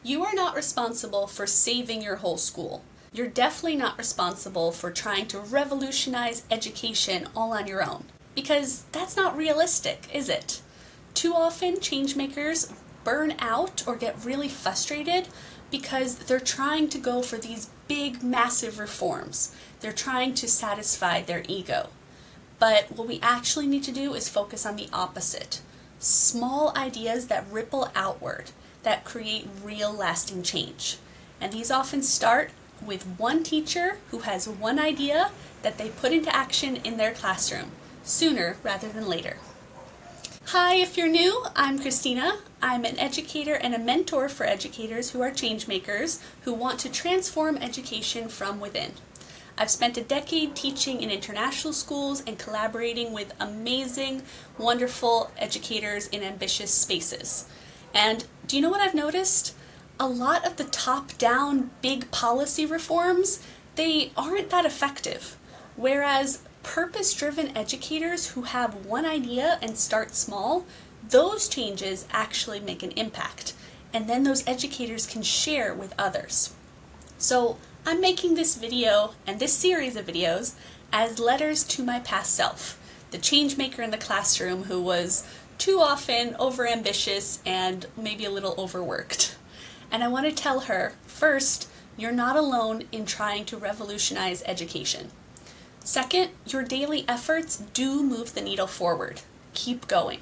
You are not responsible for saving your whole school. You're definitely not responsible for trying to revolutionize education all on your own, because that's not realistic, is it? Too often, changemakers burn out or get really frustrated because they're trying to go for these big, massive reforms. They're trying to satisfy their ego. But what we actually need to do is focus on the opposite. Small ideas that ripple outward, that create real lasting change. And these often start with one teacher who has one idea that they put into action in their classroom, sooner rather than later. Hi, if you're new, I'm Christina. I'm an educator and a mentor for educators who are changemakers who want to transform education from within. I've spent a decade teaching in international schools and collaborating with amazing, wonderful educators in ambitious spaces. And do you know what I've noticed? A lot of the top-down big policy reforms, they aren't that effective. Whereas purpose-driven educators who have one idea and start small, those changes actually make an impact. And then those educators can share with others. So I'm making this video and this series of videos as letters to my past self, the changemaker in the classroom who was too often overambitious and maybe a little overworked. And I want to tell her, first, you're not alone in trying to revolutionize education. Second, your daily efforts do move the needle forward. Keep going.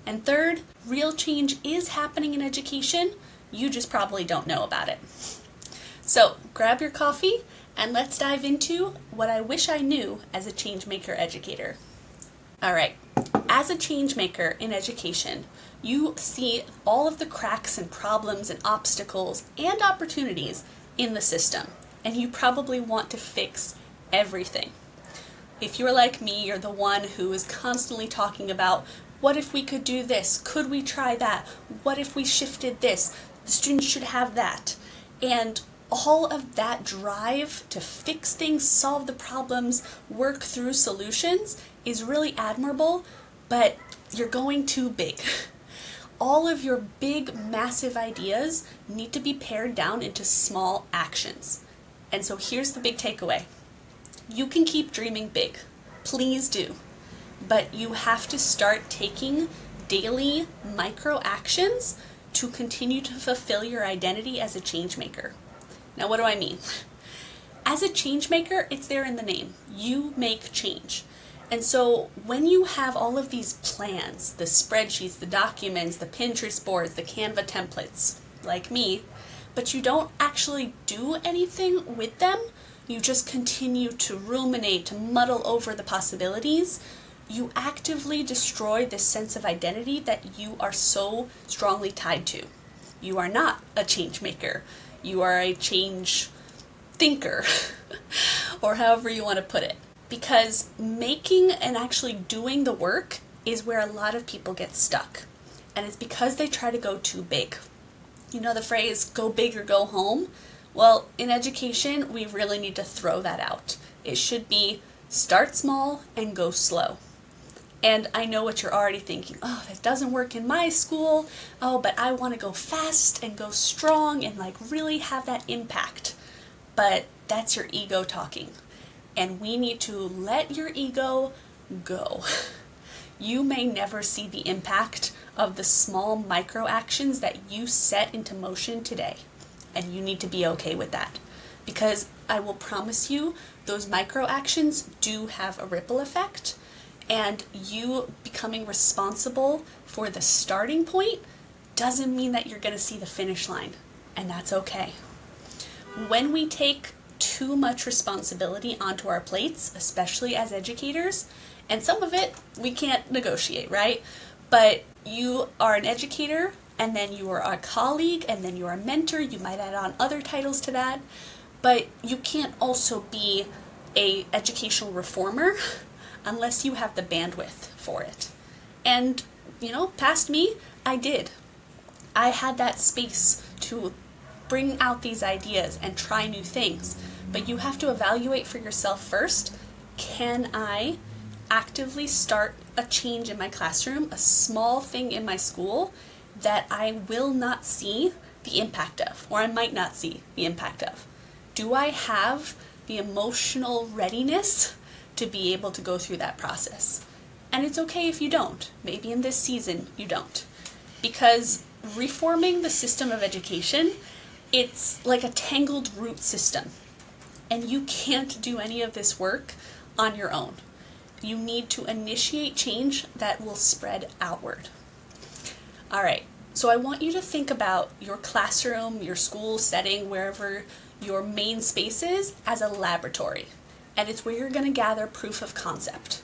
And third, real change is happening in education. You just probably don't know about it. So grab your coffee and let's dive into what I wish I knew as a changemaker educator. All right, as a changemaker in education, you see all of the cracks and problems and obstacles and opportunities in the system, and you probably want to fix everything. If you're like me, you're the one who is constantly talking about, what if we could do this? Could we try that? What if we shifted this? The students should have that. And all of that drive to fix things, solve the problems, work through solutions is really admirable, but you're going too big. All of your big, massive ideas need to be pared down into small actions. And so here's the big takeaway. You can keep dreaming big. Please do. But you have to start taking daily micro actions to continue to fulfill your identity as a changemaker. Now, what do I mean? As a changemaker, it's there in the name. You make change. And so when you have all of these plans, the spreadsheets, the documents, the Pinterest boards, the Canva templates, like me, but you don't actually do anything with them, you just continue to ruminate, to muddle over the possibilities, you actively destroy this sense of identity that you are so strongly tied to. You are not a change maker. You are a change thinker, or however you want to put it. Because making and actually doing the work is where a lot of people get stuck. And it's because they try to go too big. You know the phrase, go big or go home? Well, in education, we really need to throw that out. It should be start small and go slow. And I know what you're already thinking, oh, that doesn't work in my school. Oh, but I want to go fast and go strong and like really have that impact. But that's your ego talking. And we need to let your ego go. You may never see the impact of the small micro actions that you set into motion today. And you need to be okay with that. Because I will promise you, those micro actions do have a ripple effect. And you becoming responsible for the starting point doesn't mean that you're going to see the finish line. And that's okay. When we take too much responsibility onto our plates, especially as educators, and some of it we can't negotiate, right? But you are an educator, and then you are a colleague, and then you are a mentor. You might add on other titles to that, but you can't also be an educational reformer unless you have the bandwidth for it. And, past me, I did. I had that space to bring out these ideas and try new things. But you have to evaluate for yourself first, can I actively start a change in my classroom, a small thing in my school that I will not see the impact of, or I might not see the impact of. Do I have the emotional readiness to be able to go through that process? And it's okay if you don't. Maybe in this season you don't. Because reforming the system of education, it's like a tangled root system. And you can't do any of this work on your own. You need to initiate change that will spread outward. All right, so I want you to think about your classroom, your school setting, wherever your main space is, as a laboratory. And it's where you're going to gather proof of concept.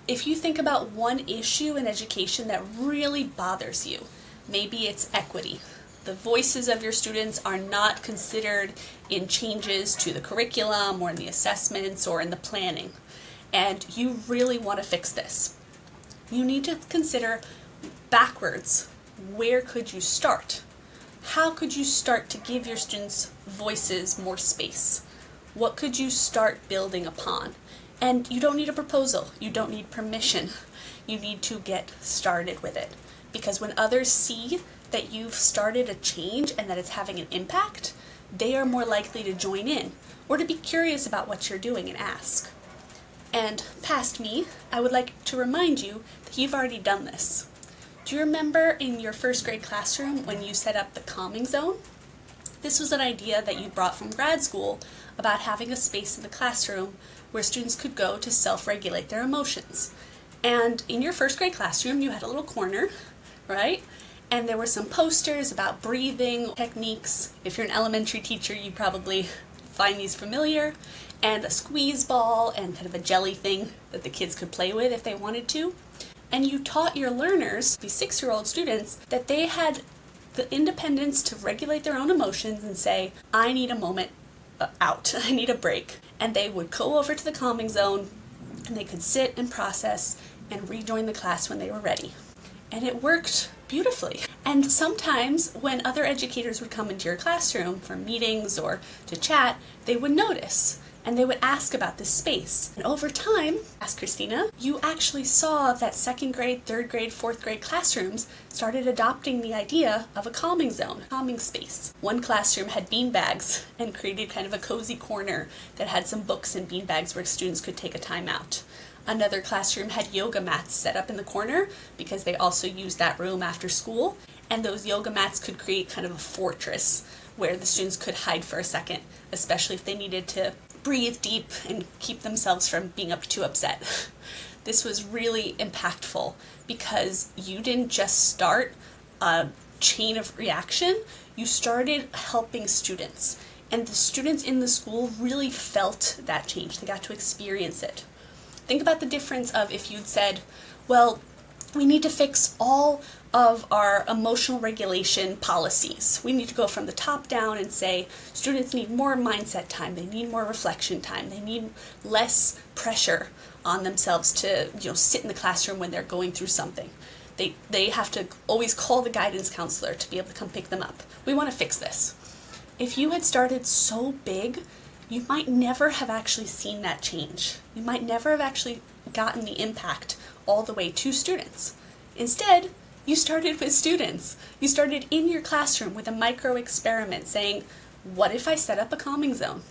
If you think about one issue in education that really bothers you, maybe it's equity. The voices of your students are not considered in changes to the curriculum or in the assessments or in the planning. And you really want to fix this. You need to consider backwards. Where could you start? How could you start to give your students' voices more space? What could you start building upon? And you don't need a proposal. You don't need permission. You need to get started with it. Because when others see that you've started a change and that it's having an impact, they are more likely to join in or to be curious about what you're doing and ask. And past me, I would like to remind you that you've already done this. Do you remember in your first grade classroom when you set up the calming zone? This was an idea that you brought from grad school about having a space in the classroom where students could go to self-regulate their emotions. And in your first grade classroom, you had a little corner, right? And there were some posters about breathing techniques. If you're an elementary teacher, you probably find these familiar. And a squeeze ball and kind of a jelly thing that the kids could play with if they wanted to. And you taught your learners, these 6-year-old students, that they had the independence to regulate their own emotions and say, I need a moment out, I need a break. And they would go over to the calming zone and they could sit and process and rejoin the class when they were ready. And it worked beautifully. And sometimes when other educators would come into your classroom for meetings or to chat, they would notice and they would ask about this space. And over time, ask Christina, you actually saw that 2nd grade, 3rd grade, 4th grade classrooms started adopting the idea of a calming zone, calming space. One classroom had bean bags and created kind of a cozy corner that had some books and bean bags where students could take a time out. Another classroom had yoga mats set up in the corner because they also used that room after school. And those yoga mats could create kind of a fortress where the students could hide for a second, especially if they needed to breathe deep and keep themselves from being too upset. This was really impactful because you didn't just start a chain of reaction, you started helping students. And the students in the school really felt that change. They got to experience it. Think about the difference of if you'd said, well, we need to fix all of our emotional regulation policies. We need to go from the top down and say students need more mindset time, they need more reflection time, they need less pressure on themselves to sit in the classroom when they're going through something. They have to always call the guidance counselor to be able to come pick them up. We want to fix this. If you had started so big, you might never have actually seen that change. You might never have actually gotten the impact all the way to students. Instead, you started with students. You started in your classroom with a micro experiment saying, what if I set up a calming zone?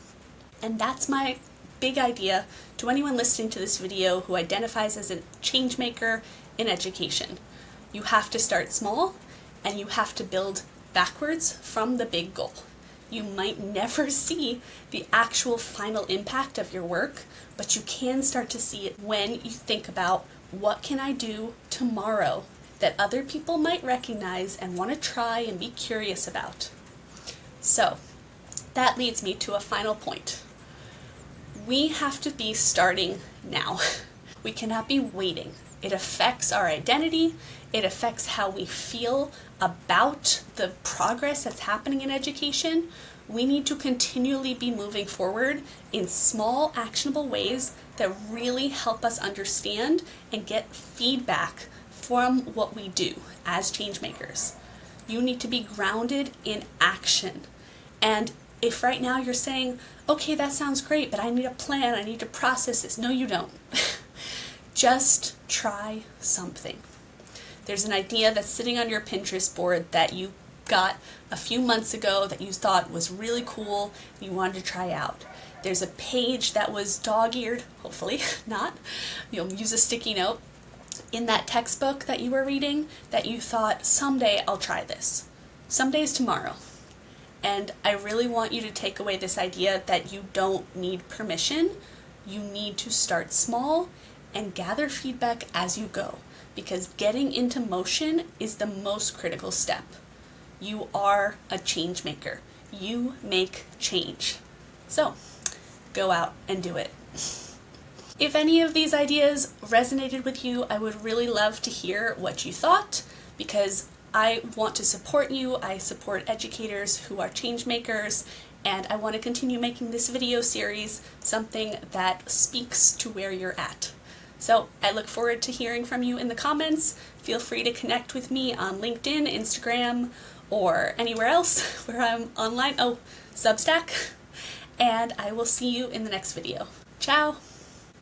And that's my big idea to anyone listening to this video who identifies as a changemaker in education. You have to start small and you have to build backwards from the big goal. You might never see the actual final impact of your work, but you can start to see it when you think about what can I do tomorrow that other people might recognize and want to try and be curious about. So that leads me to a final point. We have to be starting now. We cannot be waiting. It affects our identity. It affects how we feel about the progress that's happening in education. We need to continually be moving forward in small, actionable ways that really help us understand and get feedback from what we do as change makers. You need to be grounded in action. And if right now you're saying, okay, that sounds great, but I need a plan, I need to process this. No, you don't. Just try something. There's an idea that's sitting on your Pinterest board that you got a few months ago that you thought was really cool and you wanted to try out. There's a page that was dog-eared, hopefully not, you'll use a sticky note, in that textbook that you were reading that you thought, someday I'll try this. Someday is tomorrow. And I really want you to take away this idea that you don't need permission. You need to start small and gather feedback as you go, because getting into motion is the most critical step. You are a change maker. You make change. So, go out and do it. If any of these ideas resonated with you, I would really love to hear what you thought, because I want to support you. I support educators who are change makers, and I want to continue making this video series something that speaks to where you're at. So I look forward to hearing from you in the comments. Feel free to connect with me on LinkedIn, Instagram, or anywhere else where I'm online. Oh, Substack. And I will see you in the next video. Ciao!